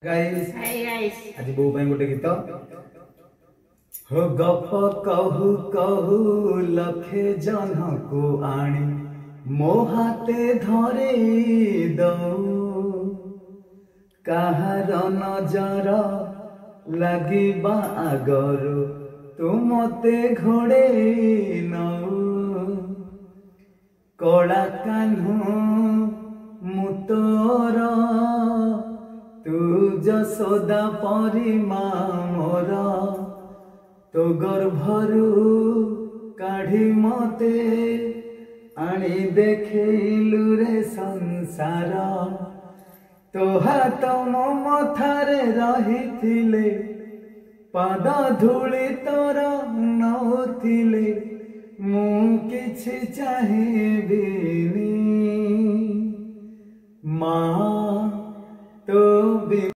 Guys hi guys. आज बो ପାଇଁ ଗୋଟେ ଗୀତ हो गप कहू कहू लखे जनକୁ आणी ମୋ ହାତେ ଧରେଇ ଦଉ କାହାର ନଜର ଲାଗିବା ଆଗରୁ ତୁ ମତେ ଘୋଡେଇ ନଉ କଳା କାହ୍ନୁ ମୁଁ ତୋର तू जसोदा परिमा मोर तो गर्भरू काढ़ी मते आनी देखिलु रे संसार तो हाथ मो मथारे रहिथिले पाद धूली तोर नौथिले मु किछि चाहिबिनी माँ तो भी